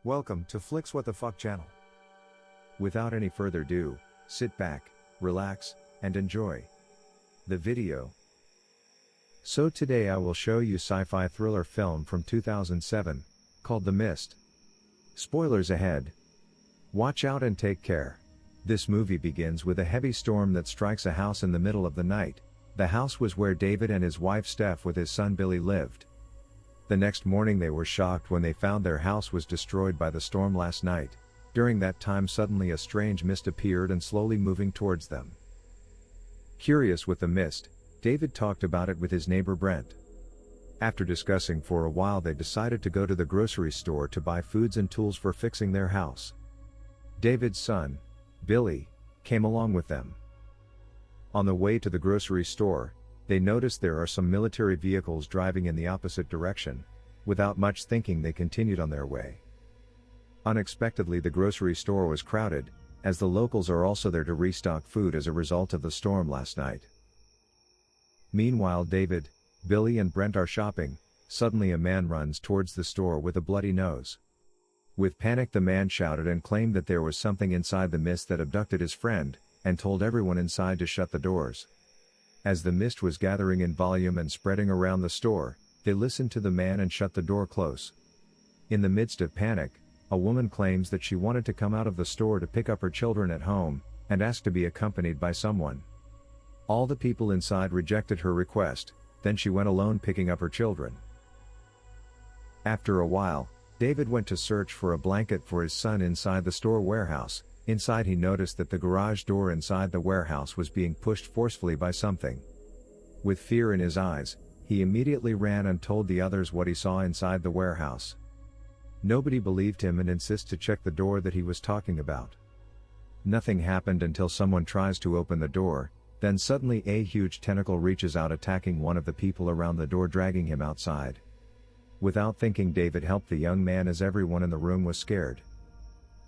Welcome to Flicks What the Fuck channel. Without any further ado, sit back, relax, and enjoy the video. So today I will show you sci-fi thriller film from 2007, called The Mist. Spoilers ahead. Watch out and take care. This movie begins with a heavy storm that strikes a house in the middle of the night. The house was where David and his wife Steph with his son Billy lived. The next morning they were shocked when they found their house was destroyed by the storm last night. During that time suddenly a strange mist appeared and slowly moving towards them. Curious with the mist, David talked about it with his neighbor Brent. After discussing for a while they decided to go to the grocery store to buy foods and tools for fixing their house. David's son, Billy, came along with them. On the way to the grocery store, they noticed there are some military vehicles driving in the opposite direction. Without much thinking they continued on their way. Unexpectedly the grocery store was crowded, as the locals are also there to restock food as a result of the storm last night. Meanwhile David, Billy and Brent are shopping. Suddenly a man runs towards the store with a bloody nose. With panic the man shouted and claimed that there was something inside the mist that abducted his friend, and told everyone inside to shut the doors. As the mist was gathering in volume and spreading around the store, they listened to the man and shut the door close. In the midst of panic, a woman claims that she wanted to come out of the store to pick up her children at home, and asked to be accompanied by someone. All the people inside rejected her request, then she went alone picking up her children. After a while, David went to search for a blanket for his son inside the store warehouse. Inside he noticed that the garage door inside the warehouse was being pushed forcefully by something. With fear in his eyes, he immediately ran and told the others what he saw inside the warehouse. Nobody believed him and insisted to check the door that he was talking about. Nothing happened until someone tries to open the door, then suddenly a huge tentacle reaches out attacking one of the people around the door, dragging him outside. Without thinking David helped the young man as everyone in the room was scared.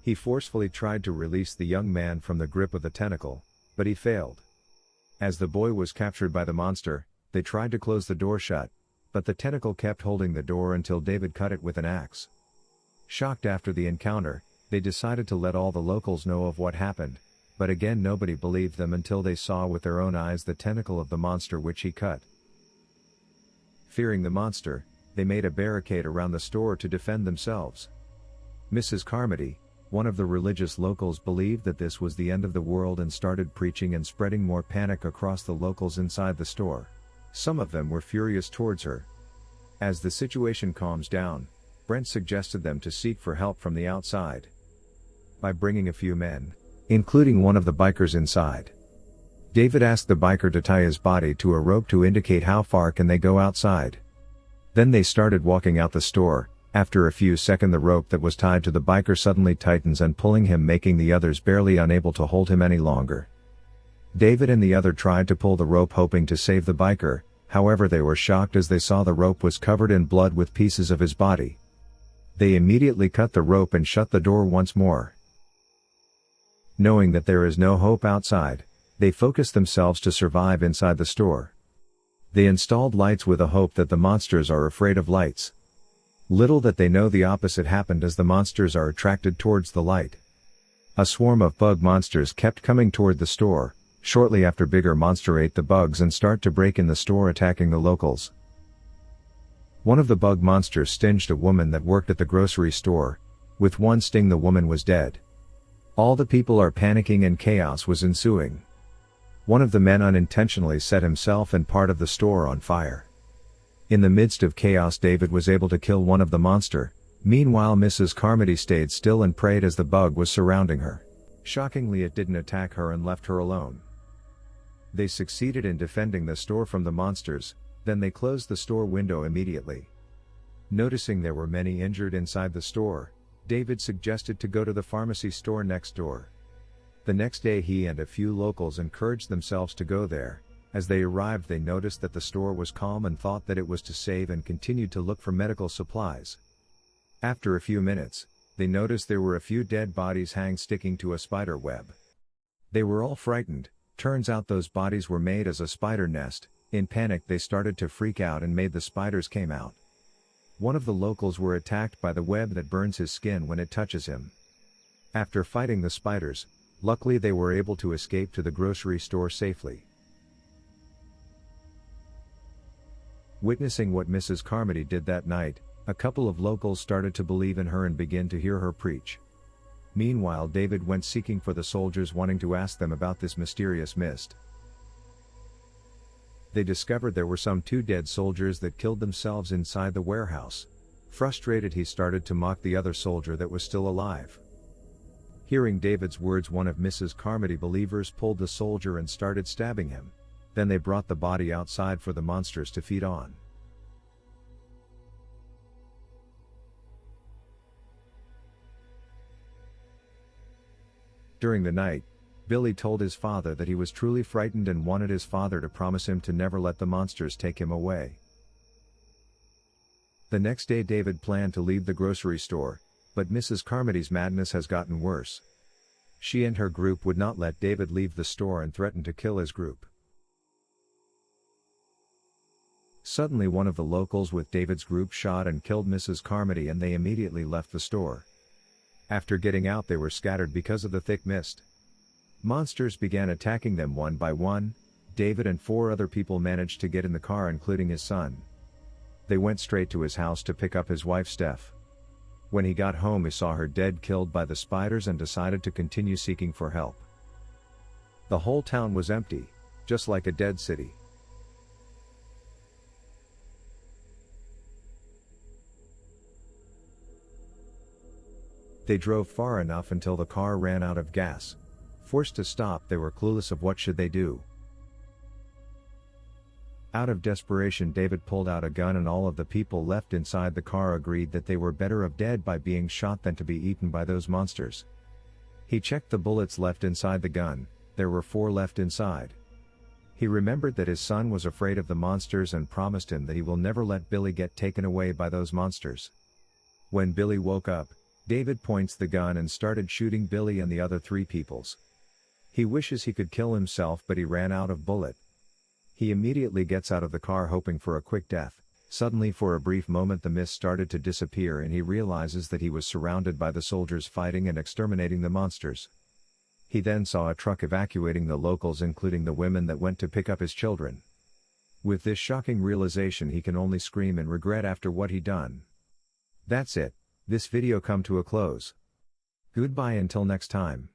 He forcefully tried to release the young man from the grip of the tentacle, but he failed. As the boy was captured by the monster, they tried to close the door shut, but the tentacle kept holding the door until David cut it with an axe. Shocked after the encounter, they decided to let all the locals know of what happened, but again nobody believed them until they saw with their own eyes the tentacle of the monster which he cut. Fearing the monster, they made a barricade around the store to defend themselves. Mrs. Carmody, one of the religious locals, believed that this was the end of the world and started preaching and spreading more panic across the locals inside the store. Some of them were furious towards her. As the situation calms down, Brent suggested them to seek for help from the outside by bringing a few men, including one of the bikers inside. David asked the biker to tie his body to a rope to indicate how far can they go outside. Then they started walking out the store. After a few seconds the rope that was tied to the biker suddenly tightens and pulling him, making the others barely unable to hold him any longer. David and the other tried to pull the rope hoping to save the biker, however they were shocked as they saw the rope was covered in blood with pieces of his body. They immediately cut the rope and shut the door once more. Knowing that there is no hope outside, they focus themselves to survive inside the store. They installed lights with a hope that the monsters are afraid of lights. Little that they know the opposite happened as the monsters are attracted towards the light. A swarm of bug monsters kept coming toward the store. Shortly after bigger monster ate the bugs and start to break in the store attacking the locals. One of the bug monsters stinged a woman that worked at the grocery store. With one sting the woman was dead. All the people are panicking and chaos was ensuing. One of the men unintentionally set himself and part of the store on fire. In the midst of chaos David was able to kill one of the monster. Meanwhile Mrs. Carmody stayed still and prayed as the bug was surrounding her. Shockingly it didn't attack her and left her alone. They succeeded in defending the store from the monsters, then they closed the store window immediately. Noticing there were many injured inside the store, David suggested to go to the pharmacy store next door. The next day he and a few locals encouraged themselves to go there. As they arrived they noticed that the store was calm and thought that it was to save and continued to look for medical supplies. After a few minutes, they noticed there were a few dead bodies sticking to a spider web. They were all frightened. Turns out those bodies were made as a spider nest. In panic they started to freak out and made the spiders came out. One of the locals were attacked by the web that burns his skin when it touches him. After fighting the spiders, luckily they were able to escape to the grocery store safely. Witnessing what Mrs. Carmody did that night, a couple of locals started to believe in her and begin to hear her preach. Meanwhile, David went seeking for the soldiers, wanting to ask them about this mysterious mist. They discovered there were some 2 dead soldiers that killed themselves inside the warehouse. Frustrated, he started to mock the other soldier that was still alive. Hearing David's words, one of Mrs. Carmody believers pulled the soldier and started stabbing him. Then they brought the body outside for the monsters to feed on. During the night, Billy told his father that he was truly frightened and wanted his father to promise him to never let the monsters take him away. The next day, David planned to leave the grocery store, but Mrs. Carmody's madness has gotten worse. She and her group would not let David leave the store and threatened to kill his group. Suddenly, one of the locals with David's group shot and killed Mrs. Carmody, and they immediately left the store. After getting out, they were scattered because of the thick mist. Monsters began attacking them one by one. David and 4 other people managed to get in the car, including his son. They went straight to his house to pick up his wife Steph. When he got home, he saw her dead, killed by the spiders, and decided to continue seeking for help. The whole town was empty, just like a dead city. They drove far enough until the car ran out of gas. Forced to stop, they were clueless of what should they do. Out of desperation, David pulled out a gun, and all of the people left inside the car agreed that they were better off dead by being shot than to be eaten by those monsters. He checked the bullets left inside the gun. There were 4 left inside. He remembered that his son was afraid of the monsters and promised him that he will never let Billy get taken away by those monsters. When Billy woke up, David points the gun and started shooting Billy and the other 3 peoples. He wishes he could kill himself, but he ran out of bullet. He immediately gets out of the car hoping for a quick death. Suddenly, for a brief moment, the mist started to disappear and he realizes that he was surrounded by the soldiers fighting and exterminating the monsters. He then saw a truck evacuating the locals, including the women that went to pick up his children. With this shocking realization, he can only scream in regret after what he done. That's it. This video come to a close. Goodbye until next time.